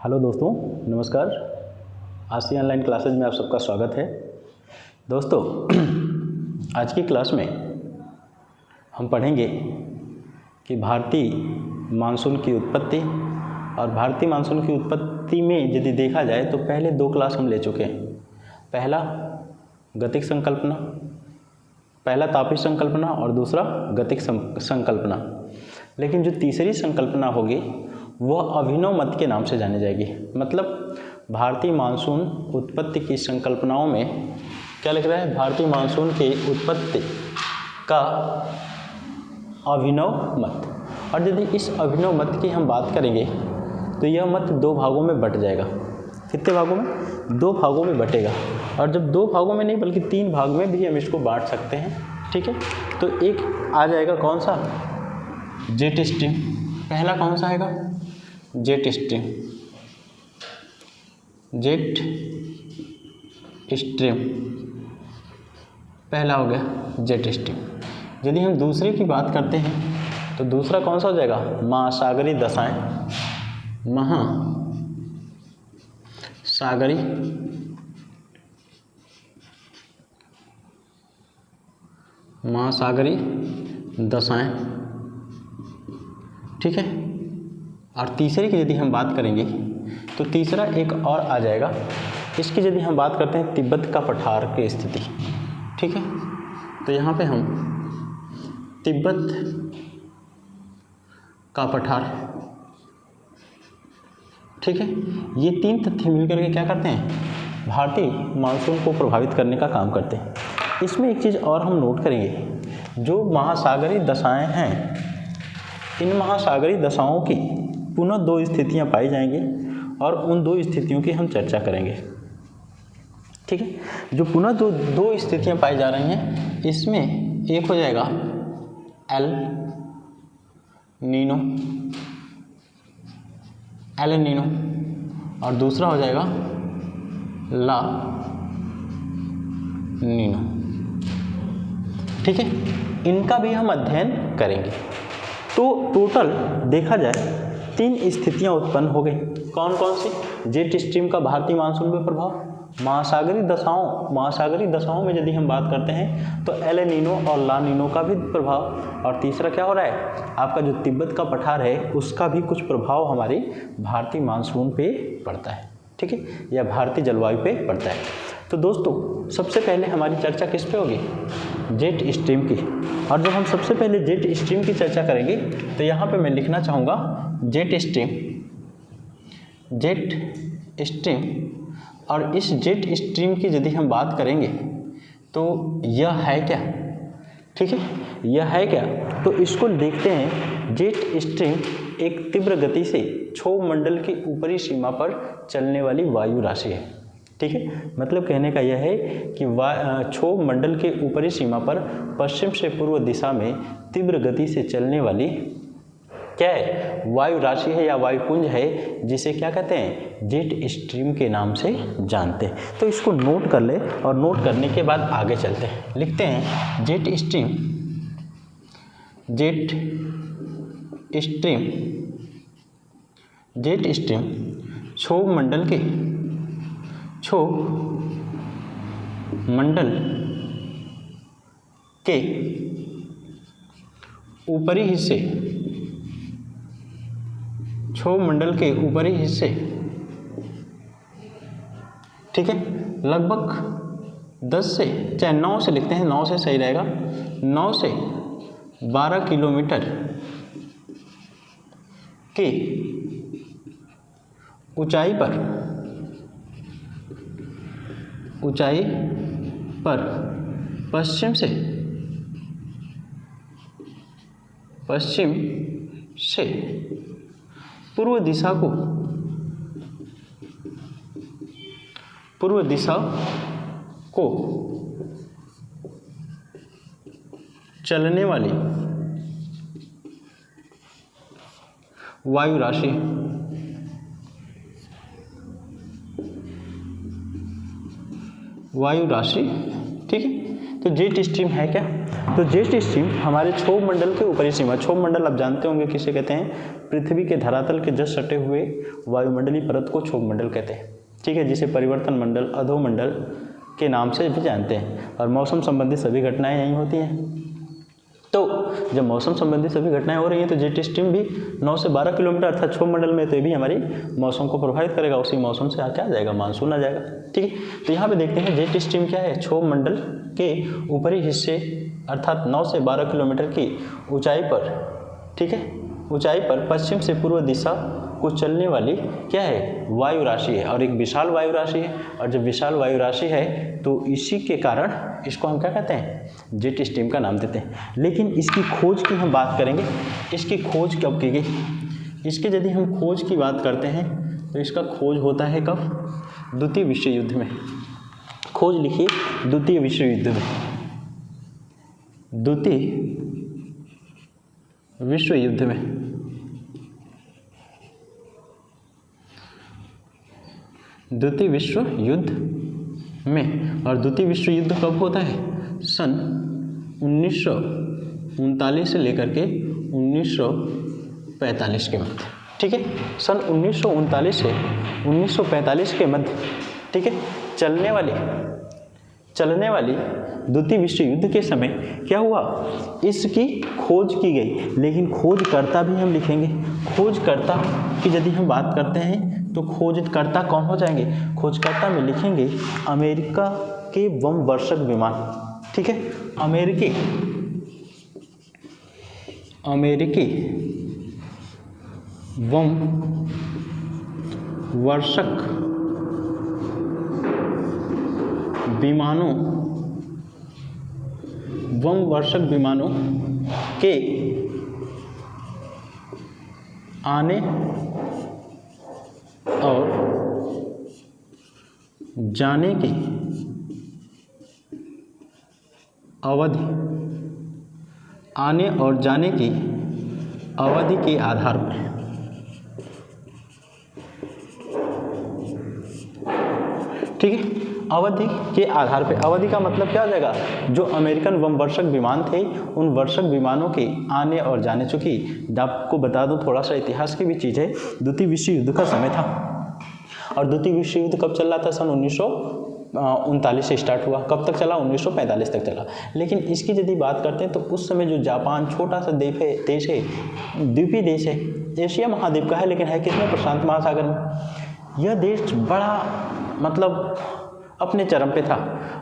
Hello दोस्तों, नमस्कार। आस्ती online classes में आप सबका स्वागत है। दोस्तों, आज की क्लास में हम पढ़ेंगे कि भारतीय मानसून की उत्पत्ति। और भारतीय मानसून की उत्पत्ति में यदि देखा जाए तो पहले दो क्लास हम ले चुके हैं। पहला गतिक संकल्पना, पहला तापीय संकल्पना और दूसरा गतिक संकल्पना। लेकिन जो तीसरी संकल्पना होगी वह अभिनव मत के नाम से जानी जाएगी। मतलब भारतीय मानसून उत्पत्ति की संकल्पनाओं में क्या लिख रहा है? भारतीय मानसून की उत्पत्ति का अभिनव मत। और यदि इस अभिनव मत की हम बात करेंगे तो यह मत दो भागों में बट जाएगा। कितने भागों में? दो भागों में बटेगा। और जब दो भागों में नहीं बल्कि तीन भाग में भी हम इसको बांट सकते हैं। ठीक है, तो एक आ जाएगा कौन सा? Jet stream. पहला कौन सा आएगा? Jet stream. जेट स्ट्रीम पहला हो गया जेट स्ट्रीम। यदि हम दूसरे की बात करते हैं तो दूसरा कौन सा हो जाएगा? महासागरीय दशाएं। महासागरीय दशाएं। ठीक है। और तीसरे की यदि हम बात करेंगे तो तीसरा एक और आ जाएगा। इसकी यदि हम बात करते हैं तिब्बत का पठार की स्थिति। ठीक है, तो यहाँ पे हम तिब्बत का पठार, ठीक है, ये तीन तथ्य मिलकर के क्या करते हैं? भारतीय मानसून को प्रभावित करने का काम करते हैं। इसमें एक चीज़ और हम नोट करेंगे, जो महासागरीय दशाएं हैं, इन महासागरीय दशाओं की पुनः दो स्थितियां पाई जाएंगी और उन दो स्थितियों की हम चर्चा करेंगे। ठीक है, जो पुनः दो स्थितियां पाई जा रही हैं, इसमें एक हो जाएगा एल नीनो और दूसरा हो जाएगा ला नीनो। ठीक है, इनका भी हम अध्ययन करेंगे। तो टोटल देखा जाए तीन स्थितियां उत्पन्न हो गई। कौन कौन सी? जेट स्ट्रीम का भारतीय मानसून पे प्रभाव, महासागरीय दशाओं में यदि हम बात करते हैं तो एल नीनो और ला नीनो का भी प्रभाव, और तीसरा क्या हो रहा है? आपका जो तिब्बत का पठार है उसका भी कुछ प्रभाव हमारे भारतीय मानसून पे पड़ता है। ठीक है, या भारतीय जलवायु पे पड़ता है। तो दोस्तों, सबसे पहले हमारी चर्चा किस पे होगी? जेट स्ट्रीम की। और जब हम सबसे पहले जेट स्ट्रीम की चर्चा करेंगे तो यहाँ पे मैं लिखना चाहूँगा जेट स्ट्रीम। और इस जेट स्ट्रीम की यदि हम बात करेंगे तो यह है क्या? ठीक है, यह है क्या? तो इसको देखते हैं। जेट स्ट्रीम एक तीव्र गति से क्षोभ मंडल की ऊपरी सीमा पर चलने वाली वायु राशि है। ठीक है, मतलब कहने का यह है कि क्षोभ मंडल के ऊपरी सीमा पर पश्चिम से पूर्व दिशा में तीव्र गति से चलने वाली क्या है? वायु राशि है या वायुपुंज है, जिसे क्या कहते हैं? जेट स्ट्रीम के नाम से जानते हैं। तो इसको नोट कर ले और नोट करने के बाद आगे चलते हैं। लिखते हैं जेट स्ट्रीम क्षोभ मंडल के ऊपरी हिस्से, क्षोभ मंडल के ऊपरी हिस्से, ठीक है, लगभग 10 से, चाहे 9 से लिखते हैं, 9 से सही रहेगा, 9 से 12 किलोमीटर की ऊंचाई पर पश्चिम से पूर्व दिशा को चलने वाली वायु राशि, ठीक है। तो जेट स्ट्रीम है क्या? तो जेट स्ट्रीम हमारे क्षोभ मंडल के ऊपरी सीमा, क्षोभ मंडल आप जानते होंगे किसे कहते हैं, पृथ्वी के धरातल के जस्ट सटे हुए वायुमंडलीय परत को क्षोभ मंडल कहते हैं, ठीक है, जिसे परिवर्तन मंडल, अधोमंडल के नाम से भी जानते हैं। और मौसम संबंधी सभी घटनाएं यहीं होती हैं। तो जब मौसम संबंधी सभी घटनाएं हो रही हैं तो जेट स्ट्रीम भी 9 से 12 किलोमीटर अर्थात क्षोभ मंडल में, तो ये भी हमारी मौसम को प्रभावित करेगा। उसी मौसम से क्या आ जाएगा, मानसून आ जाएगा, ठीक है। तो यहाँ पे देखते हैं जेट स्ट्रीम क्या है, क्षोभ मंडल के ऊपरी हिस्से अर्थात 9 से 12 किलोमीटर की ऊंचाई पर, ठीक है, ऊंचाई पर पश्चिम से पूर्व दिशा को चलने वाली क्या है, वायु राशि है, और एक विशाल वायु राशि है। और जब विशाल वायु राशि है तो इसी के कारण इसको हम क्या कहते हैं, जेट स्ट्रीम का नाम देते हैं। लेकिन इसकी खोज की हम बात करेंगे, इसकी खोज कब की गई, इसकी यदि हम खोज की बात करते हैं तो इसका खोज होता है कब, द्वितीय विश्व युद्ध में। खोज लिखिए, द्वितीय विश्व युद्ध में, द्वितीय विश्व युद्ध में। द्वितीय विश्व युद्ध में, और द्वितीय विश्व युद्ध कब होता है, सन 1939 से लेकर के 1945 के मध्य, ठीक है, सन 1939 से 1945 के मध्य, ठीक है, चलने वाली द्वितीय विश्व युद्ध के समय क्या हुआ, इसकी खोज की गई। लेकिन खोजकर्ता भी हम लिखेंगे, खोजकर्ता की यदि हम बात करते हैं तो खोजकर्ता कौन हो जाएंगे, खोजकर्ता में लिखेंगे अमेरिका के बम वर्षक विमान, ठीक है, अमेरिकी बम वर्षक विमानों के आने और जाने की अवधि के आधार पर, ठीक है, अवधि के आधार पे, अवधि का मतलब क्या हो जाएगा, जो अमेरिकन बम वर्षक विमान थे उन वर्षक विमानों के आने और जाने, चूंकि आपको बता दूं थोड़ा सा इतिहास की भी चीज़ है, द्वितीय विश्व युद्ध का समय था और द्वितीय विश्व युद्ध कब चल रहा था, सन 1939 से स्टार्ट हुआ, कब तक चला, 1945 तक चला। लेकिन इसकी यदि बात करते हैं तो उस समय जो जापान छोटा सा देश है, द्वीपी देश है, एशिया महाद्वीप का है, लेकिन है किसमें, प्रशांत महासागर में। यह देश बड़ा मतलब अपने चरम पे था,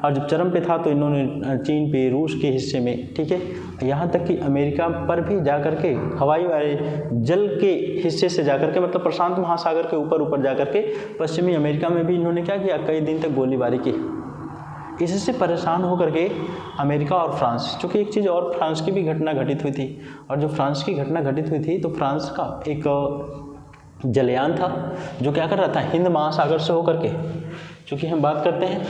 और जब चरम पे था तो इन्होंने चीन पे, रूस के हिस्से में, ठीक है, यहाँ तक कि अमेरिका पर भी जाकर के हवाई वाले जल के हिस्से से जाकर के, मतलब प्रशांत महासागर के ऊपर जाकर के पश्चिमी अमेरिका में भी इन्होंने क्या किया, कई दिन तक गोलीबारी की। इससे परेशान होकर के अमेरिका और फ्रांस, चूँकि एक चीज़ और फ्रांस की भी घटना घटित हुई थी, और जो फ्रांस की घटना घटित हुई थी तो फ्रांस का एक जलयान था जो क्या कर रहा था, हिंद महासागर से होकर के, चूँकि हम बात करते हैं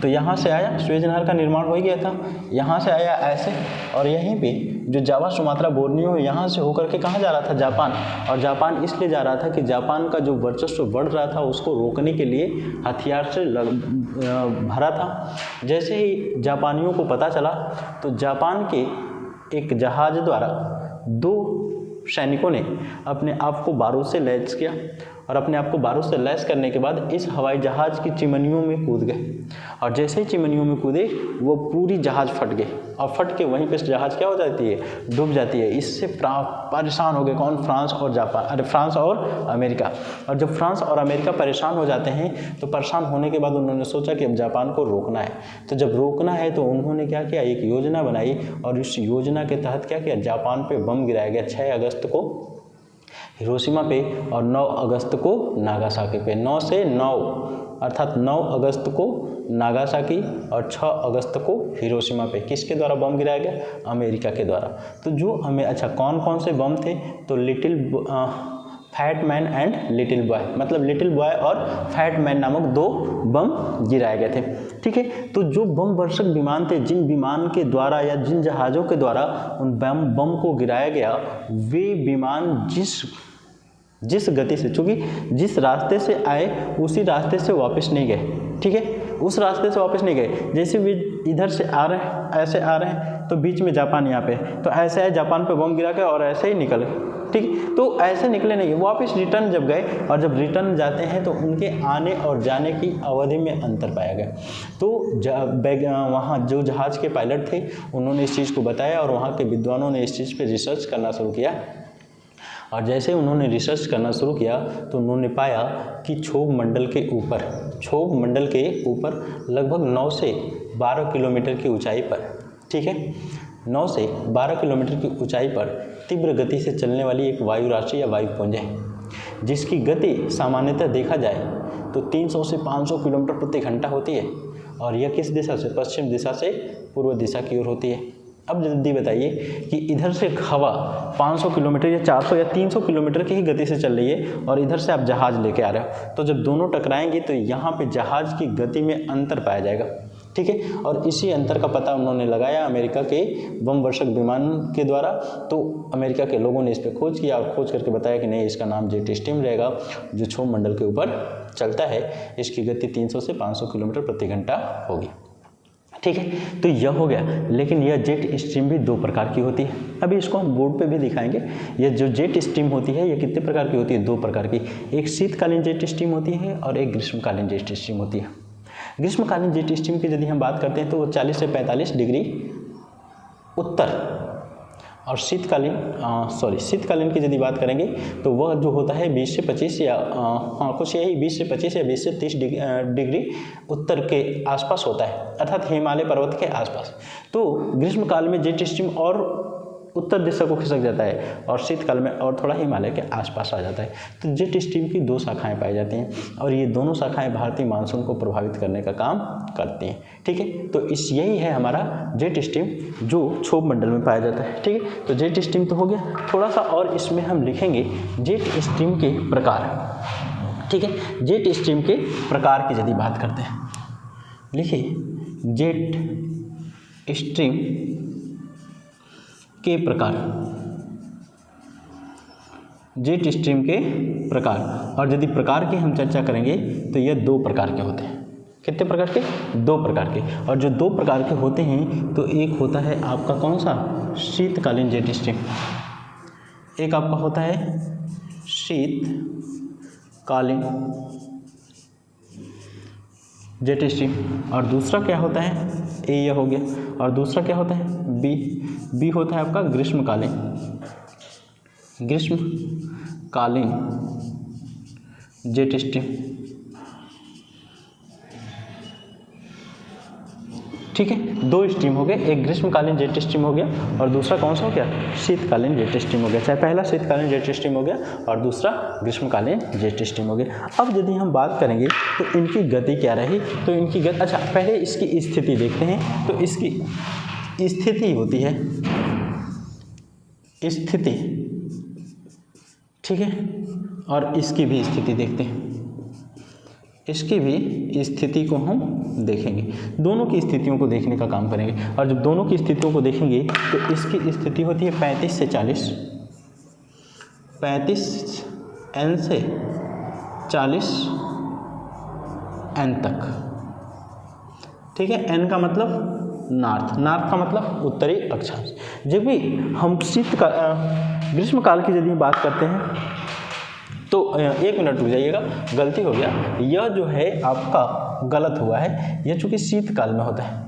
तो यहाँ से आया, सुएज नहर का निर्माण हो गया था, यहाँ से आया ऐसे, और यहीं पे जो जावा, सुमात्रा, बोर्नियो, यहाँ से होकर के कहाँ जा रहा था, जापान। और जापान इसलिए जा रहा था कि जापान का जो वर्चस्व बढ़ रहा था उसको रोकने के लिए हथियार से भरा था। जैसे ही जापानियों को पता चला तो जापान के एक जहाज द्वारा 2 सैनिकों ने अपने आप को बारूद से लैस किया, और अपने आप को बारूद से लैस करने के बाद इस हवाई जहाज़ की चिमनियों में कूद गए, और जैसे ही चिमनियों में कूदे वो पूरी जहाज़ फट गए, और फट के वहीं पे जहाज़ क्या हो जाती है, डूब जाती है। इससे परेशान हो गए कौन, फ्रांस और जापान, अरे फ्रांस और अमेरिका। और जब फ्रांस और अमेरिका परेशान हो जाते हैं तो परेशान होने के बाद उन्होंने सोचा कि अब जापान को रोकना है। तो जब रोकना है तो उन्होंने क्या किया, एक योजना बनाई, और इस योजना के तहत क्या किया, जापान पे बम गिराया गया 6 अगस्त को हिरोशिमा पे और 9 अगस्त को नागासाकी पे। 9 से 9 अर्थात 9 अगस्त को नागासाकी और 6 अगस्त को हिरोशिमा पे किसके द्वारा बम गिराया गया, अमेरिका के द्वारा। तो जो हमें अच्छा कौन कौन से बम थे, तो little fat man and little boy, मतलब लिटिल बॉय और फैट मैन नामक 2 बम गिराए गए थे, ठीक है। तो जो बम वर्षक विमान थे, जिन विमान के द्वारा या जिन जहाज़ों के द्वारा उन बम को गिराया गया, वे विमान जिस गति से, चूँकि जिस रास्ते से आए उसी रास्ते से वापस नहीं गए, ठीक है, उस रास्ते से वापस नहीं गए, जैसे भी इधर से आ रहे हैं, ऐसे आ रहे हैं, तो बीच में जापान यहाँ पे, तो ऐसे है जापान पे बम गिरा के और ऐसे ही निकल गए, ठीक। तो ऐसे निकले नहीं, वापस रिटर्न जब गए, और जब रिटर्न जाते हैं तो उनके आने और जाने की अवधि में अंतर पाया गया। तो वहाँ जो जहाज़ के पायलट थे उन्होंने इस चीज़ को बताया, और वहाँ के विद्वानों ने इस चीज़ पे रिसर्च करना शुरू किया, और जैसे उन्होंने रिसर्च करना शुरू किया तो उन्होंने पाया कि क्षोभ मंडल के ऊपर लगभग 9 से 12 किलोमीटर की ऊंचाई पर, ठीक है, 9 से 12 किलोमीटर की ऊंचाई पर तीव्र गति से चलने वाली एक वायु राशि या वायुपुंज है, जिसकी गति सामान्यतः देखा जाए तो 300 से 500 किलोमीटर प्रति घंटा होती है, और यह किस दिशा से, पश्चिम दिशा से पूर्व दिशा की ओर होती है। अब जल्दी बताइए कि इधर से हवा 500 किलोमीटर या 400 या 300 किलोमीटर की ही गति से चल रही है, और इधर से आप जहाज़ लेके आ रहे हो, तो जब दोनों टकराएंगे तो यहाँ पे जहाज़ की गति में अंतर पाया जाएगा, ठीक है। और इसी अंतर का पता उन्होंने लगाया अमेरिका के बम वर्षक विमान के द्वारा। तो अमेरिका के लोगों ने इस पर खोज किया, और खोज करके बताया कि नहीं, इसका नाम जेट स्ट्रीम रहेगा, जो क्षोभ मंडल के ऊपर चलता है, इसकी गति 300 से 500 किलोमीटर प्रति घंटा होगी, ठीक है। तो यह हो गया। लेकिन यह जेट स्ट्रीम भी 2 प्रकार की होती है। अभी इसको हम बोर्ड पे भी दिखाएंगे। यह जो जेट स्ट्रीम होती है, यह कितने प्रकार की होती है? 2 प्रकार की। एक शीतकालीन जेट स्ट्रीम होती है और एक ग्रीष्मकालीन जेट स्ट्रीम होती है। ग्रीष्मकालीन जेट स्ट्रीम की यदि हम बात करते हैं तो वो 40 से 45 डिग्री उत्तर, और शीतकालीन की यदि बात करेंगे तो वह जो होता है 20 से 25 या कुछ यही 20 से 25 या 20 से 30 डिग्री उत्तर के आसपास होता है, अर्थात हिमालय पर्वत के आसपास। तो ग्रीष्मकाल में जेट स्ट्रीम और उत्तर दिशा को खिसक जाता है, और शीतकाल में और थोड़ा हिमालय के आसपास आ जाता है। तो जेट स्ट्रीम की 2 शाखाएं पाई जाती हैं, और ये दोनों शाखाएं भारतीय मानसून को प्रभावित करने का काम करती हैं, ठीक है। तो यही है हमारा जेट स्ट्रीम जो क्षोभ मंडल में पाया जाता है, ठीक है। तो जेट स्ट्रीम तो हो गया। थोड़ा सा और इसमें हम लिखेंगे जेट स्ट्रीम के प्रकार, ठीक है। जेट स्ट्रीम के प्रकार की यदि बात करते हैं, लिखिए जेट स्ट्रीम के प्रकार, जेट स्ट्रीम के प्रकार। और यदि प्रकार की हम चर्चा करेंगे तो यह 2 प्रकार के होते हैं। कितने प्रकार के? 2 प्रकार के। और जो 2 प्रकार के होते हैं तो एक होता है आपका कौन सा? शीतकालीन जेट स्ट्रीम। एक आपका होता है शीतकालीन जेट स्ट्रीम, और दूसरा क्या होता है? ए यह हो गया। और दूसरा क्या होता है? बी होता है आपका ग्रीष्मकालीन जेट स्ट्रीम, ठीक है। 2 स्ट्रीम हो गए, एक ग्रीष्मकालीन जेट स्ट्रीम हो गया और दूसरा कौन सा हो गया? शीतकालीन जेट स्ट्रीम हो गया। चाहे पहला शीतकालीन जेट स्ट्रीम हो गया और दूसरा ग्रीष्मकालीन जेट स्ट्रीम हो गया। अब यदि हम बात करेंगे तो इनकी गति क्या रही? तो इनकी गति, अच्छा पहले इसकी स्थिति देखते हैं। तो इसकी स्थिति होती है स्थिति, ठीक है। और इसकी भी स्थिति देखते हैं, इसकी भी स्थिति को हम देखेंगे। दोनों की स्थितियों को देखने का काम करेंगे। और जब दोनों की स्थितियों को देखेंगे तो इसकी स्थिति होती है 35 से 40, 35 N से 40 N तक, ठीक है। N का मतलब नॉर्थ का मतलब उत्तरी अक्षांश। जब भी हम ग्रीष्मकाल की यदि बात करते हैं तो 1 मिनट रुक जाइएगा, गलती हो गया। यह जो है आपका गलत हुआ है, यह चूँकि शीतकाल में होता है,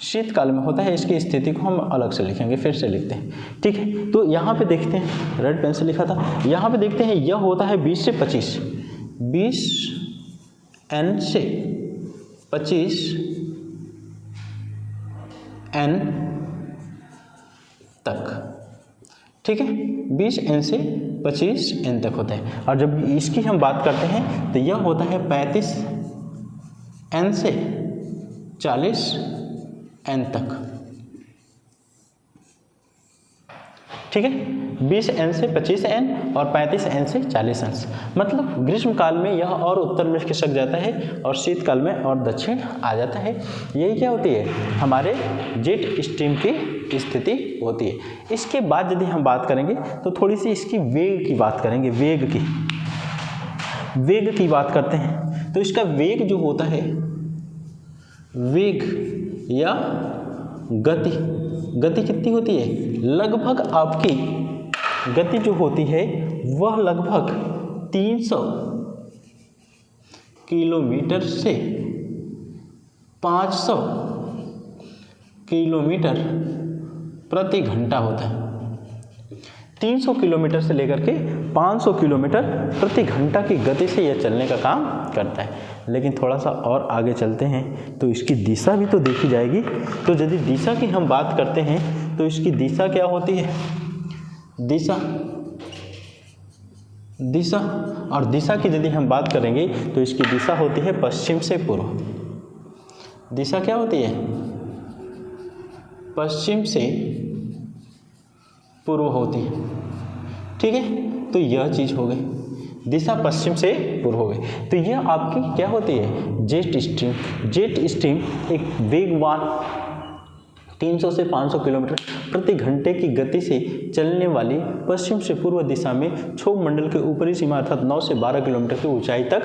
शीतकाल में होता है। इसकी स्थिति को हम अलग से लिखेंगे, फिर से लिखते हैं, ठीक है। तो यहाँ पे देखते हैं, रेड पेन से लिखा था, यहाँ पे देखते हैं यह होता है 20 से 25, 20 N से 25 N तक, ठीक है। 20 N से 25 N तक होता है। और जब इसकी हम बात करते हैं तो यह होता है 35 N से 40 N तक, ठीक है। 20 N से 25 N और 35 N से 40 N। मतलब ग्रीष्मकाल में यह और उत्तर में खिसक जाता है और शीतकाल में और दक्षिण आ जाता है। यही क्या होती है? हमारे जेट स्ट्रीम की स्थिति होती है। इसके बाद यदि हम बात करेंगे तो थोड़ी सी इसकी वेग की बात करेंगे। वेग की बात करते हैं तो इसका वेग जो होता है वेग या गति, गति कितनी होती है, लगभग आपकी गति जो होती है वह लगभग 300 किलोमीटर से 500 किलोमीटर प्रति घंटा होता है। 300 किलोमीटर से लेकर के 500 किलोमीटर प्रति घंटा की गति से यह चलने का काम करता है। लेकिन थोड़ा सा और आगे चलते हैं तो इसकी दिशा भी तो देखी जाएगी। तो यदि दिशा की हम बात करते हैं तो इसकी दिशा क्या होती है, दिशा और दिशा की यदि हम बात करेंगे तो इसकी दिशा होती है पश्चिम से पूर्व। दिशा क्या होती है, पश्चिम से पूर्व होती है। ठीक है, तो यह चीज़ हो गई, दिशा पश्चिम से पूर्व हो गई। तो यह आपकी क्या होती है, जेट स्ट्रीम। जेट स्ट्रीम एक वेगवान 300 से 500 किलोमीटर प्रति घंटे की गति से चलने वाली पश्चिम से पूर्व दिशा में क्षोभ मंडल के ऊपरी सीमा अर्थात 9 से 12 किलोमीटर की ऊंचाई तक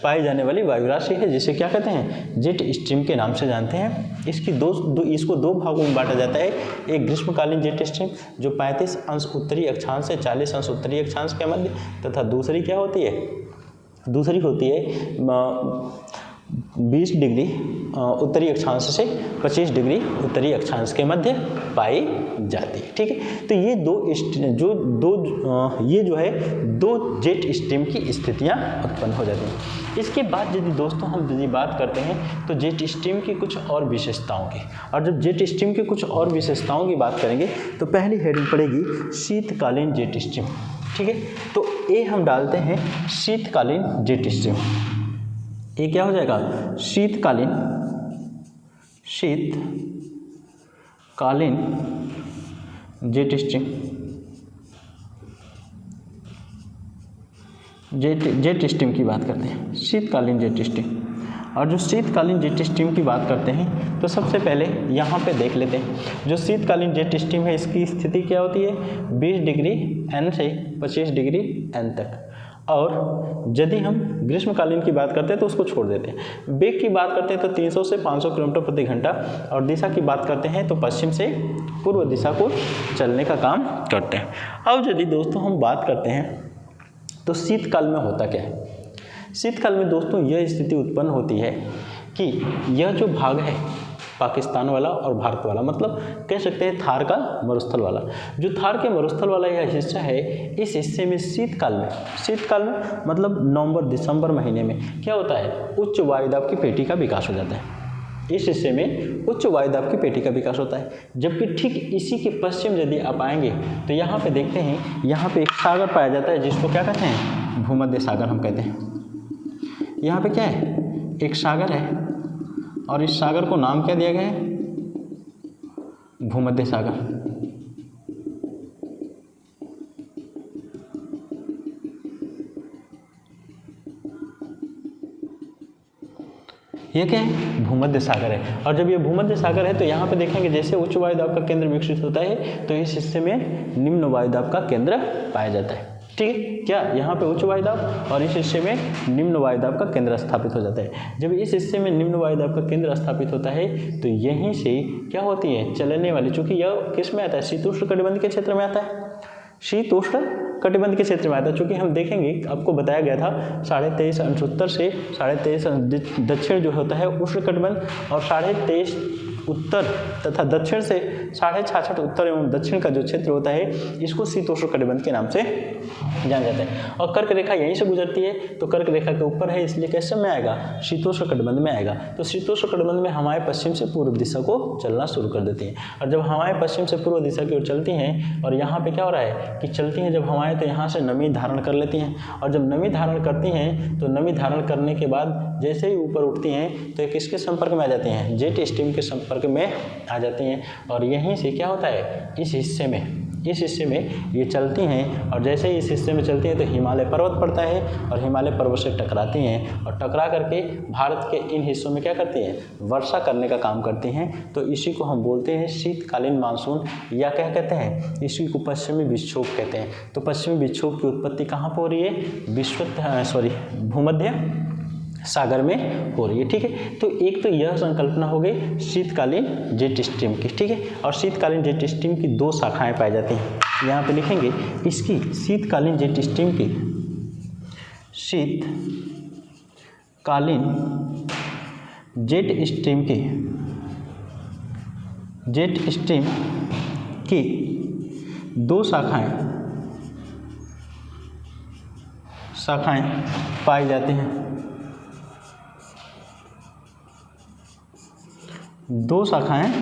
पाई जाने वाली वायु राशि है, जिसे क्या कहते हैं, जेट स्ट्रीम के नाम से जानते हैं। इसको दो भागों में बांटा जाता है। एक ग्रीष्मकालीन जेट स्ट्रीम जो 35 अंश उत्तरी अक्षांश से 40 अंश उत्तरी अक्षांश के मध्य, तथा दूसरी क्या होती है, दूसरी होती है 20 डिग्री उत्तरी अक्षांश से 25 डिग्री उत्तरी अक्षांश के मध्य पाई जाती है। ठीक है, तो ये दो जेट स्ट्रीम की स्थितियां उत्पन्न हो जाती हैं। इसके बाद यदि दोस्तों हम यदि बात करते हैं तो जेट स्ट्रीम की कुछ और विशेषताओं की, और जब जेट स्ट्रीम की कुछ और विशेषताओं की बात करेंगे तो पहली हेडिंग पड़ेगी शीतकालीन जेट स्ट्रीम। ठीक है, तो ए हम डालते हैं शीतकालीन जेट स्ट्रीम। ये क्या हो जाएगा, शीतकालीन जेट स्ट्रीम। जेट स्ट्रीम की बात करते हैं, शीतकालीन जेट स्ट्रीम। और जो शीतकालीन जेट स्ट्रीम की बात करते हैं तो सबसे पहले यहाँ पे देख लेते हैं, जो शीतकालीन जेट स्ट्रीम है इसकी स्थिति क्या होती है, 20 डिग्री एन से 25 डिग्री एन तक। और यदि हम ग्रीष्मकालीन की बात करते हैं तो उसको छोड़ देते हैं। वेग की बात करते हैं तो 300 से 500 किलोमीटर प्रति घंटा, और दिशा की बात करते हैं तो पश्चिम से पूर्व दिशा को चलने का काम करते हैं। अब यदि दोस्तों हम बात करते हैं तो शीतकाल में होता क्या है। शीतकाल में दोस्तों यह स्थिति उत्पन्न होती है कि यह जो भाग है पाकिस्तान वाला और भारत वाला, मतलब कह सकते हैं थार का मरुस्थल वाला, जो थार के मरुस्थल वाला यह हिस्सा है, इस हिस्से में शीतकाल में मतलब नवंबर दिसंबर महीने में क्या होता है, उच्च वायुदाब की पेटी का विकास हो जाता है। इस हिस्से में उच्च वायुदाब की पेटी का विकास होता है। जबकि ठीक इसी के पश्चिम यदि आप आएंगे तो यहाँ पे देखते हैं, यहाँ पे एक सागर पाया जाता है जिसको क्या कहते हैं, भूमध्य सागर हम कहते हैं। यहाँ पे क्या है, एक सागर है और इस सागर को नाम क्या दिया गया है, भूमध्य सागर। ये क्या है, भूमध्य सागर है। और जब ये भूमध्य सागर है तो यहाँ पे देखेंगे जैसे उच्च वायुदाब का केंद्र विकसित होता है तो इस हिस्से में निम्न वायुदाब का केंद्र पाया जाता है। ठीक है, क्या यहाँ पे उच्च वायुदाब और इस हिस्से में निम्न वायुदाब का केंद्र स्थापित हो जाता है। जब इस हिस्से में निम्न वायुदाब का केंद्र स्थापित होता है तो यहीं से क्या होती है, चलने वाली, चूंकि यह किस में आता है, शीतोष्ण कटिबंध के क्षेत्र में आता है, शीतोष्ण कटिबंध के क्षेत्र में आता है। चूंकि हम देखेंगे, आपको बताया गया था 23.5 अंश उत्तर से 23.5 दक्षिण जो होता है उष्ण कटिबंध, और 23.5 उत्तर तथा दक्षिण से 66.5 उत्तर एवं दक्षिण का जो क्षेत्र होता है इसको शीतोष्ण कटिबंध के नाम से जाना जाता है। और कर्क रेखा यहीं से गुजरती है तो कर्क रेखा के ऊपर है, इसलिए कैसे में आएगा, शीतोष्ण कटिबंध में आएगा। तो शीतोष्ण कटिबंध में हवाएं पश्चिम से पूर्व दिशा को चलना शुरू कर देती हैं। और जब हवाएं पश्चिम से पूर्व दिशा की ओर चलती हैं और यहाँ पे क्या हो रहा है कि चलती हैं जब हवाएं तो यहाँ से नमी धारण कर लेती हैं, और जब नमी धारण करती हैं तो नमी धारण करने के बाद जैसे ही ऊपर उठती हैं तो किसके संपर्क में आ जाती हैं, जेट स्ट्रीम के संपर्क में आ जाती हैं। और यहीं से क्या होता है, इस हिस्से में ये चलती हैं, और जैसे ही इस हिस्से में चलती हैं तो हिमालय पर्वत पड़ता है और हिमालय पर्वत से टकराती हैं, और टकरा करके भारत के इन हिस्सों में क्या करती हैं, वर्षा करने का काम करती हैं। तो इसी को हम बोलते हैं शीतकालीन मानसून, या क्या कहते हैं, इसी को पश्चिमी विक्षोभ कहते हैं। तो पश्चिमी विक्षोभ की उत्पत्ति कहाँ पर हो रही है, भूमध्य सागर में हो रही है। ठीक है, तो एक तो यह संकल्पना हो गई शीतकालीन जेट स्ट्रीम की। ठीक है, और शीतकालीन जेट स्ट्रीम की दो शाखाएं पाई जाती हैं। यहाँ पे लिखेंगे इसकी शीतकालीन जेट स्ट्रीम की, शीतकालीन जेट स्ट्रीम की दो शाखाएं पाई जाती हैं। दो शाखाएं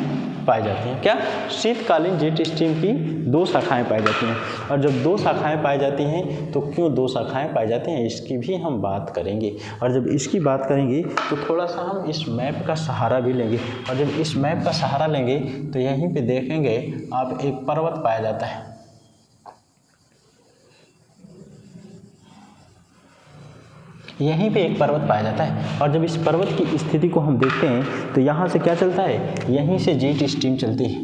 पाई जाती हैं। क्या? शीतकालीन जेट स्ट्रीम की दो शाखाएं पाई जाती हैं। और जब दो शाखाएं पाई जाती हैं तो क्यों दो शाखाएं पाई जाती हैं, इसकी भी हम बात करेंगे। और जब इसकी बात करेंगे तो थोड़ा सा हम इस मैप का सहारा भी लेंगे। और जब इस मैप का सहारा लेंगे तो यहीं पे देखेंगे आप एक पर्वत पाया जाता है। यहीं पे एक पर्वत पाया जाता है। और जब इस पर्वत की स्थिति को हम देखते हैं तो यहाँ से क्या चलता है, यहीं से जेट स्ट्रीम चलती है।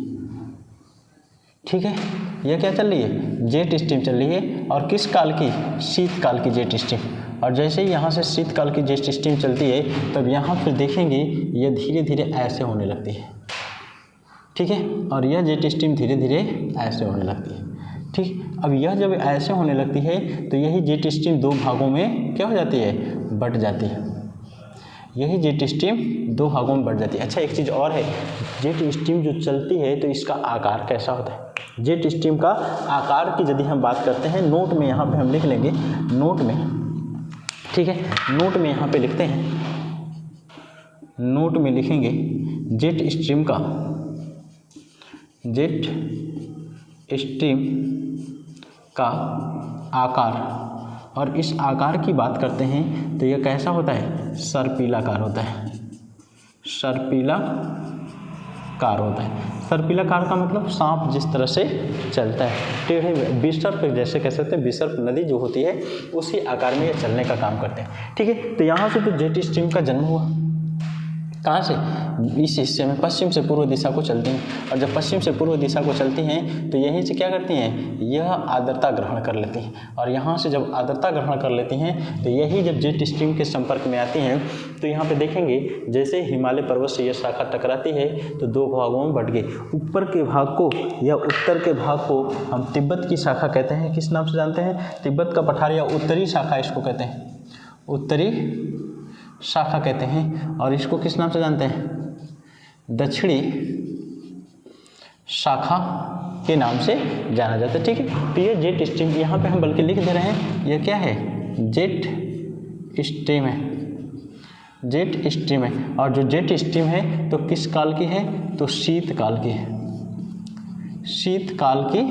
ठीक है, यह क्या चल रही है, जेट स्ट्रीम चल रही है। और किस काल की, शीतकाल की जेट स्ट्रीम। और जैसे ही यहाँ से शीतकाल की जेट स्ट्रीम चलती है तब यहाँ फिर देखेंगे यह धीरे धीरे ऐसे होने लगती है। ठीक है, और यह जेट स्ट्रीम धीरे धीरे ऐसे होने लगती है। ठीक, अब यह जब ऐसे होने लगती है तो यही जेट स्ट्रीम दो भागों में क्या हो जाती है, बट जाती है। यही जेट स्ट्रीम दो भागों में बढ़ जाती है। अच्छा, एक चीज़ और है, जेट स्ट्रीम जो चलती है तो इसका आकार कैसा होता है। जेट स्ट्रीम का आकार की यदि हम बात करते हैं, नोट में यहाँ पे हम लिख लेंगे, नोट में। ठीक है, नोट में यहाँ पे लिखते हैं, नोट में लिखेंगे जेट स्ट्रीम का आकार। और इस आकार की बात करते हैं तो यह कैसा होता है, सर्पिलाकार होता है। सर्पिलाकार होता है। सर्पिलाकार का मतलब सांप जिस तरह से चलता है, टेढ़े विसर्प, जैसे कह सकते हैं विसर्प नदी जो होती है उसी आकार में ये चलने का काम करते हैं। ठीक है, तो यहाँ से तो जेट स्ट्रीम का जन्म हुआ। कहाँ से, इस हिस्से में पश्चिम से पूर्व दिशा को चलती हैं। और जब पश्चिम से पूर्व दिशा को चलती हैं तो यहीं से क्या करती हैं, यह आर्द्रता ग्रहण कर लेती हैं। और यहाँ से जब आर्द्रता ग्रहण कर लेती हैं तो यही जब जेट स्ट्रीम के संपर्क में आती हैं तो यहाँ पे देखेंगे जैसे हिमालय पर्वत से यह शाखा टकराती है तो दो भागों में बढ़ गई। ऊपर के भाग को या उत्तर के भाग को हम तिब्बत की शाखा कहते हैं। किस नाम से जानते हैं, तिब्बत का पठार या उत्तरी शाखा इसको कहते हैं, उत्तरी शाखा कहते हैं। और इसको किस नाम से जानते हैं, दक्षिणी शाखा के नाम से जाना जाता है। ठीक है, तो ये जेट स्ट्रीम, यहाँ पे हम बल्कि लिख दे रहे हैं, यह क्या है, जेट स्ट्रीम है, जेट स्ट्रीम है। और जो जेट स्ट्रीम है तो किस काल की है, तो शीतकाल की है, शीतकाल की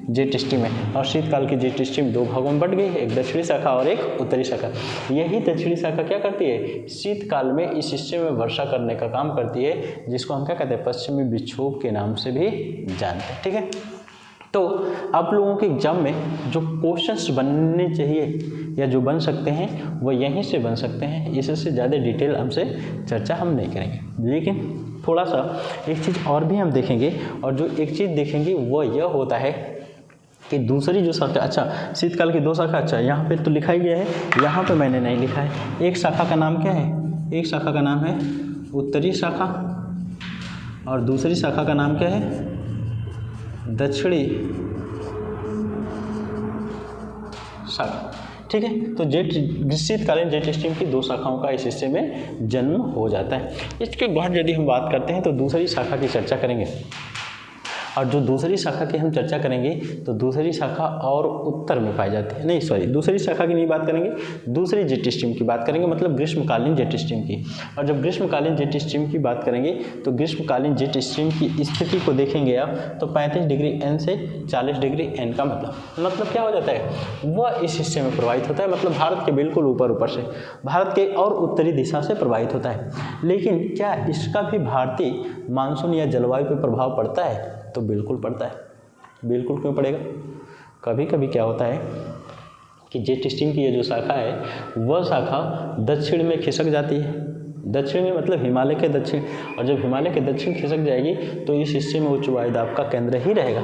जेट स्ट्रीम है। और शीतकाल की जेट स्ट्रीम दो भागों में बढ़ गई है, एक दक्षिणी शाखा और एक उत्तरी शाखा। यही दक्षिणी शाखा क्या करती है, शीतकाल में इस हिस्से में वर्षा करने का काम करती है, जिसको हम क्या कहते हैं, पश्चिमी विक्षोभ के नाम से भी जानते हैं। ठीक है, तो आप लोगों के एग्जाम में जो क्वेश्चंस बनने चाहिए या जो बन सकते हैं वो यहीं से बन सकते हैं। इससे ज़्यादा डिटेल हमसे चर्चा हम नहीं करेंगे। लेकिन थोड़ा सा एक चीज़ और भी हम देखेंगे, और जो एक चीज़ देखेंगे वो यह होता है कि दूसरी जो शाखा, अच्छा शीतकाल की दो शाखा, अच्छा यहाँ पे तो लिखा ही गया है, यहाँ पे मैंने नहीं लिखा है। एक शाखा का नाम क्या है, एक शाखा का नाम है उत्तरी शाखा और दूसरी शाखा का नाम क्या है, दक्षिणी शाखा। ठीक है, तो शीतकालीन जेट स्ट्रीम की दो शाखाओं का इस हिस्से में जन्म हो जाता है। इसके बाद यदि हम बात करते हैं तो दूसरी शाखा की चर्चा करेंगे। और जो दूसरी शाखा की हम चर्चा करेंगे तो दूसरी शाखा और उत्तर में पाई जाती है, नहीं सॉरी, दूसरी शाखा की नहीं बात करेंगे, दूसरी जेट स्ट्रीम की बात करेंगे, मतलब ग्रीष्मकालीन जेट स्ट्रीम की। और जब ग्रीष्मकालीन जेट स्ट्रीम की बात करेंगे तो ग्रीष्मकालीन जेट स्ट्रीम की स्थिति को देखेंगे आप तो 35 डिग्री एन से 40 डिग्री एन का मतलब क्या हो जाता है, वह इस हिस्से में प्रवाहित होता है, मतलब भारत के बिल्कुल ऊपर से, भारत के और उत्तरी दिशा से प्रवाहित होता है। लेकिन क्या इसका भी भारतीय मानसून या जलवायु पर प्रभाव पड़ता है, तो बिल्कुल पड़ता है। बिल्कुल क्यों पड़ेगा, कभी कभी क्या होता है कि जेट स्ट्रीम की ये जो शाखा है वह शाखा दक्षिण में खिसक जाती है। दक्षिण में मतलब हिमालय के दक्षिण, और जब हिमालय के दक्षिण खिसक जाएगी तो इस हिस्से में उच्च वायुदाब का केंद्र ही रहेगा।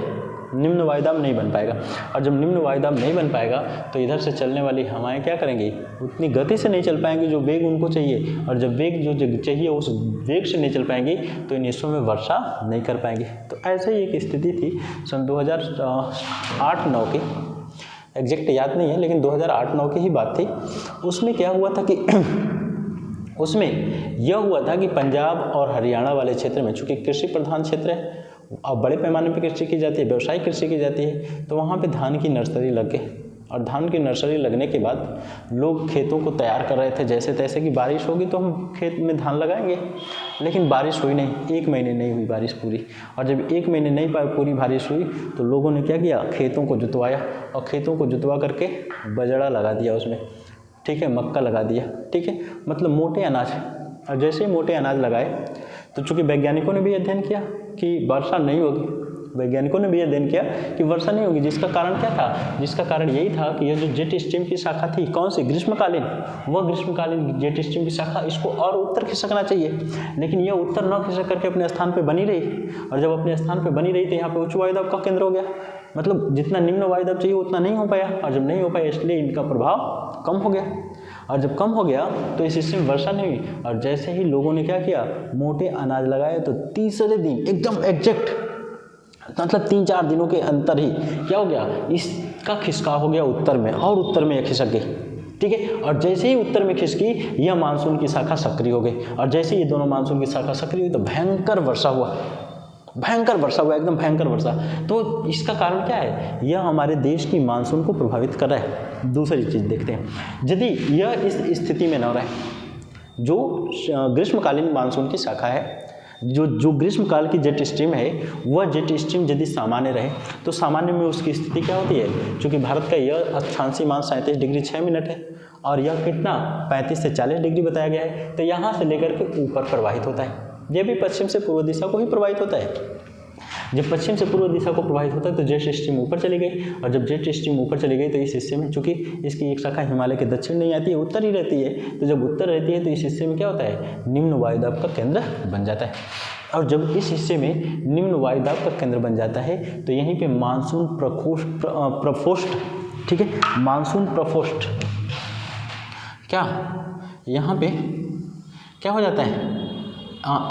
निम्न वायुदाब नहीं बन पाएगा। और जब निम्न वायुदाब नहीं बन पाएगा तो इधर से चलने वाली हवाएं क्या करेंगी, उतनी गति से नहीं चल पाएंगी जो वेग उनको चाहिए, और जब वेग जो चाहिए उस वेग से नहीं चल पाएंगी तो इन हिस्सों में वर्षा नहीं कर पाएंगी। तो ऐसे ही एक स्थिति थी सन 2008-9 की, एग्जैक्ट याद नहीं है लेकिन 2008-9 की ही बात थी। उसमें क्या हुआ था कि उसमें यह हुआ था कि पंजाब और हरियाणा वाले क्षेत्र में, चूँकि कृषि प्रधान क्षेत्र है और बड़े पैमाने पर कृषि की जाती है, व्यावसायिक कृषि की जाती है, तो वहाँ पे धान की नर्सरी लग गई। और धान की नर्सरी लगने के बाद लोग खेतों को तैयार कर रहे थे जैसे तैसे कि बारिश होगी तो हम खेत में धान लगाएंगे, लेकिन बारिश हुई नहीं, 1 महीने नहीं हुई बारिश पूरी। और जब 1 महीने नहीं पूरी बारिश हुई तो लोगों ने क्या किया, खेतों को जुतवाया, और खेतों को जुतवा करके बजड़ा लगा दिया उसमें, ठीक है, मक्का लगा दिया, ठीक है, मतलब मोटे अनाज। और जैसे ही मोटे अनाज लगाए तो चूँकि वैज्ञानिकों ने भी अध्ययन किया कि वर्षा नहीं होगी, वैज्ञानिकों ने भी अध्ययन किया कि वर्षा नहीं होगी, जिसका कारण क्या था, जिसका कारण यही था कि यह जो जेट स्ट्रीम की शाखा थी, कौन सी, ग्रीष्मकालीन, वह ग्रीष्मकालीन जेट स्ट्रीम की शाखा इसको और उत्तर खिसकना चाहिए, लेकिन यह उत्तर न खिसक करके अपने स्थान पर बनी रही। और जब अपने स्थान पर बनी रही तो यहाँ पे उच्च वायुदाब का केंद्र हो गया, मतलब जितना निम्न वायुदाब चाहिए उतना नहीं हो पाया, और जब नहीं हो पाया इसलिए इनका प्रभाव कम हो गया। और जब कम हो गया तो इस हिस्से में वर्षा नहीं हुई। और जैसे ही लोगों ने क्या किया, मोटे अनाज लगाए, तो तीसरे दिन एकदम एग्जैक्ट, मतलब 3-4 दिनों के अंतर ही क्या हो गया, इसका खिसकाव हो गया उत्तर में, और उत्तर में यह खिसक गई, ठीक है। और जैसे ही उत्तर में खिसकी यह मानसून की शाखा सक्रिय हो गई, और जैसे ही ये दोनों मानसून की शाखा सक्रिय हुई तो भयंकर वर्षा हुआ, एकदम भयंकर वर्षा। तो इसका कारण क्या है, यह हमारे देश की मानसून को प्रभावित कर रहा है। दूसरी चीज़ देखते हैं, यदि यह इस स्थिति में न रहे, जो ग्रीष्मकालीन मानसून की शाखा है, जो ग्रीष्मकाल की जेट स्ट्रीम है, वह जेट स्ट्रीम यदि सामान्य रहे तो सामान्य में उसकी स्थिति क्या होती है, क्योंकि भारत का यह अक्षांशीय मान 37 डिग्री 6 मिनट है और यह कितना 35 से 40 डिग्री बताया गया है, तो यहाँ से लेकर के ऊपर प्रवाहित होता है। यह भी पश्चिम से पूर्व दिशा को ही प्रवाहित होता है। जब पश्चिम से पूर्व दिशा को प्रवाहित होता है तो जेट स्ट्रीम ऊपर चली गई, और जब जेट स्ट्रीम ऊपर चली गई तो इस हिस्से में, चूंकि इसकी एक शाखा हिमालय के दक्षिण नहीं आती है, उत्तर ही रहती है, तो जब उत्तर रहती है तो इस हिस्से में क्या होता है, निम्न वायुदाब का केंद्र बन जाता है। और जब इस हिस्से में निम्न वायुदाब का केंद्र बन जाता है तो यहीं पे मानसून प्रकोष्ठ, ठीक है, मानसून प्रकोष्ठ क्या, यहाँ पे क्या हो जाता है,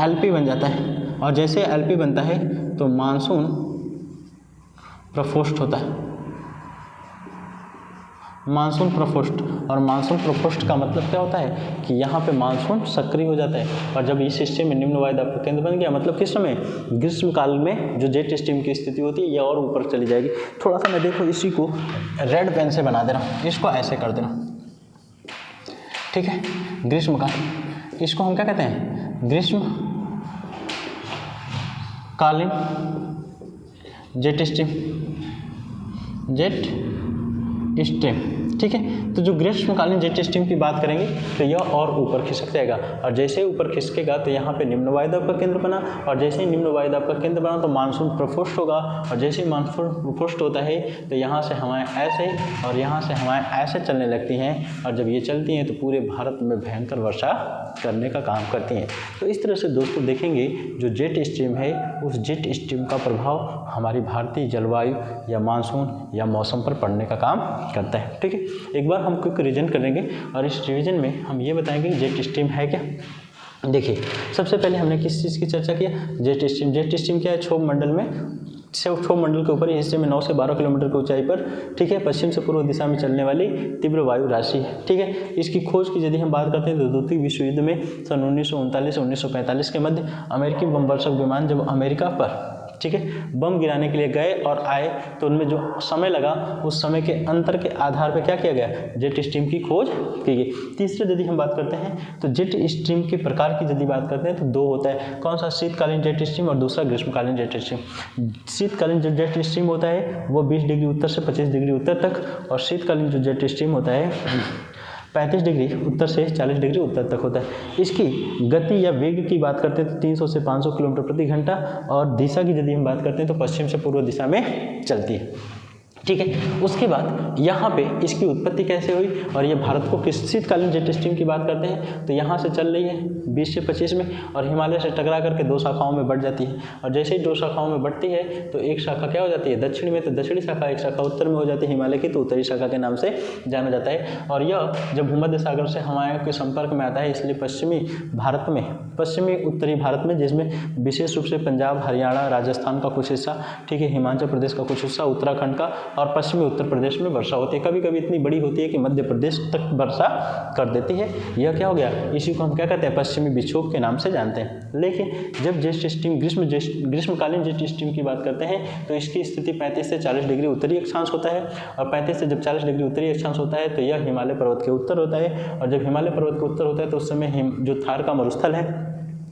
एलपी बन जाता है। और जैसे एलपी बनता है तो मानसून प्रकोष्ठ होता है, मानसून प्रकोष्ठ। और मानसून प्रकोष्ठ का मतलब क्या होता है कि यहाँ पे मानसून सक्रिय हो जाता है। और जब इस सिस्टम में निम्न वायुदाब का केंद्र बन गया, मतलब किस समय, ग्रीष्म काल में जो जेट स्ट्रीम की स्थिति होती है यह और ऊपर चली जाएगी। थोड़ा सा मैं देखो इसी को रेड पेन से बना दे रहा हूँ, इसको ऐसे कर देना, ठीक है। ग्रीष्म काल, इसको हम क्या कहते हैं, ग्रीष्म कालीन जेट स्ट्रीम, ठीक है। तो जो ग्रीष्मकालीन जेट स्ट्रीम की बात करेंगे तो यह और ऊपर खिसक जाएगा, और जैसे ही ऊपर खिसकेगा तो यहाँ पे निम्न वायुदाब का केंद्र बना, और जैसे ही निम्न वायुदाब का केंद्र बना तो मानसून प्रकोष्ठ होगा, और जैसे ही मानसून प्रकोष्ठ होता है तो यहाँ से हवाएं ऐसे और यहाँ से हवाएं ऐसे चलने लगती हैं, और जब ये चलती हैं तो पूरे भारत में भयंकर वर्षा करने का काम करती हैं। तो इस तरह से दोस्तों देखेंगे जो जेट स्ट्रीम है, उस जेट स्ट्रीम का प्रभाव हमारी भारतीय जलवायु या मानसून या मौसम पर पड़ने का काम करता है, ठीक है। एक बार हम क्विक रिवीजन करेंगे, और इस रिवीजन में हम ये बताएंगे कि जेट स्ट्रीम है क्या। देखिए, सबसे पहले हमने किस चीज़ की चर्चा किया, जेट स्ट्रीम। जेट स्ट्रीम क्या है, क्षोभ मंडल में, क्षोभ मंडल के ऊपर हिस्से में 9 से 12 किलोमीटर की ऊंचाई पर, ठीक है, पश्चिम से पूर्व दिशा में चलने वाली तीव्र वायु राशि है, ठीक है। इसकी खोज की यदि हम बात करते हैं तो द्वितीय विश्व युद्ध में सन 1939 से 1945 के मध्य अमेरिकी बमवर्षक विमान जब अमेरिका पर, ठीक है, बम गिराने के लिए गए और आए तो उनमें जो समय लगा उस समय के अंतर के आधार पर क्या किया गया, जेट स्ट्रीम की खोज की गई। तीसरे यदि हम बात करते हैं तो जेट स्ट्रीम के प्रकार की यदि बात करते हैं तो 2 होता है, कौन सा, शीतकालीन जेट स्ट्रीम और दूसरा ग्रीष्मकालीन जेट स्ट्रीम। शीतकालीन जो जेट स्ट्रीम होता है वो 20 डिग्री उत्तर से 25 डिग्री उत्तर तक, और शीतकालीन जो जेट स्ट्रीम होता है 35 डिग्री उत्तर से 40 डिग्री उत्तर तक होता है। इसकी गति या वेग की बात करते हैं तो 300 से 500 किलोमीटर प्रति घंटा, और दिशा की यदि हम बात करते हैं तो पश्चिम से पूर्व दिशा में चलती है, ठीक है। उसके बाद यहाँ पे इसकी उत्पत्ति कैसे हुई और ये भारत को किस शीतकालीन जेट स्ट्रीम की बात करते हैं तो यहाँ से चल रही है 20 से 25 में और हिमालय से टकरा करके 2 शाखाओं में बढ़ जाती है और जैसे ही 2 शाखाओं में बढ़ती है तो एक शाखा क्या हो जाती है दक्षिण में, तो दक्षिणी शाखा, एक शाखा उत्तर में हो जाती है हिमालय की, तो उत्तरी शाखा के नाम से जाना जाता है। और यह जब भूमध्य सागर से हवाओं के संपर्क में आता है इसलिए पश्चिमी उत्तरी भारत में, जिसमें विशेष रूप से पंजाब, हरियाणा, राजस्थान का कुछ हिस्सा, ठीक है, हिमाचल प्रदेश का कुछ हिस्सा, उत्तराखंड का और पश्चिमी उत्तर प्रदेश में वर्षा होती है। कभी कभी इतनी बड़ी होती है कि मध्य प्रदेश तक वर्षा कर देती है। यह क्या हो गया, इसी को हम क्या कहते हैं पश्चिमी विक्षोभ के नाम से जानते हैं। लेकिन जब जेट स्ट्रीम ग्रीष्मकालीन जेट स्ट्रीम की बात करते हैं तो इसकी स्थिति 35 से 40 डिग्री उत्तरी अक्षांश होता है और 35 से जब 40 डिग्री उत्तरी अक्षांश होता है तो यह हिमालय पर्वत के उत्तर होता है और जब हिमालय पर्वत के उत्तर होता है तो उस समय जो थार का मरुस्थल है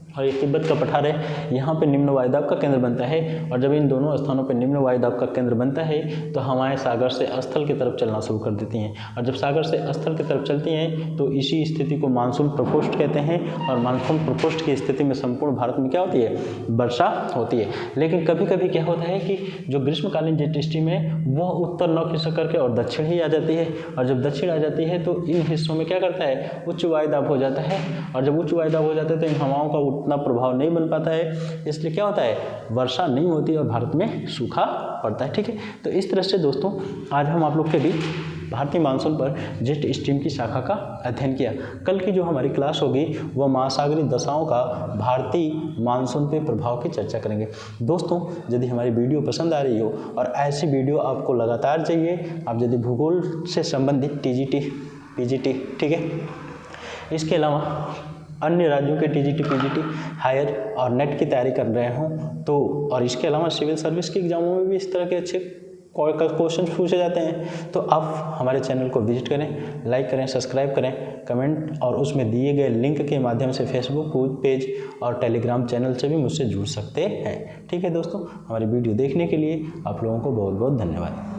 और ये तिब्बत का पठार है, यहाँ पे निम्न वायुदाब का केंद्र बनता है और जब इन दोनों स्थानों पे निम्न वायुदाब का केंद्र बनता है तो हवाएं सागर से स्थल की तरफ चलना शुरू कर देती हैं और जब सागर से स्थल की तरफ चलती हैं तो इसी स्थिति को मानसून प्रकोष्ठ कहते हैं और मानसून प्रकोष्ठ की स्थिति में संपूर्ण भारत में क्या होती है, वर्षा होती है। लेकिन कभी कभी क्या होता है कि जो ग्रीष्मकालीन जेट स्ट्रीम है वह उत्तर न खिसक करके और दक्षिण ही आ जाती है और जब दक्षिण आ जाती है तो इन हिस्सों में क्या करता है, उच्च वायुदाब हो जाता है और जब उच्च वायुदाब हो जाता है तो इन हवाओं का उतना प्रभाव नहीं बन पाता है, इसलिए क्या होता है, वर्षा नहीं होती और भारत में सूखा पड़ता है। ठीक है, तो इस तरह से दोस्तों आज हम आप लोग के बीच भारतीय मानसून पर जेट स्ट्रीम की शाखा का अध्ययन किया। कल की जो हमारी क्लास होगी वह महासागरीय दशाओं का भारतीय मानसून पे प्रभाव की चर्चा करेंगे। दोस्तों यदि हमारी वीडियो पसंद आ रही हो और ऐसी वीडियो आपको लगातार चाहिए, आप यदि भूगोल से संबंधित टीजीटी, पीजीटी, ठीक है, इसके अलावा अन्य राज्यों के टीजीटी, पीजीटी, हायर और नेट की तैयारी कर रहे हों तो, और इसके अलावा सिविल सर्विस के एग्जामों में भी इस तरह के अच्छे क्वेश्चन पूछे जाते हैं तो आप हमारे चैनल को विजिट करें, लाइक करें, सब्सक्राइब करें, कमेंट और उसमें दिए गए लिंक के माध्यम से फेसबुक पेज और टेलीग्राम चैनल से भी मुझसे जुड़ सकते हैं। ठीक है दोस्तों, हमारी वीडियो देखने के लिए आप लोगों को बहुत बहुत धन्यवाद।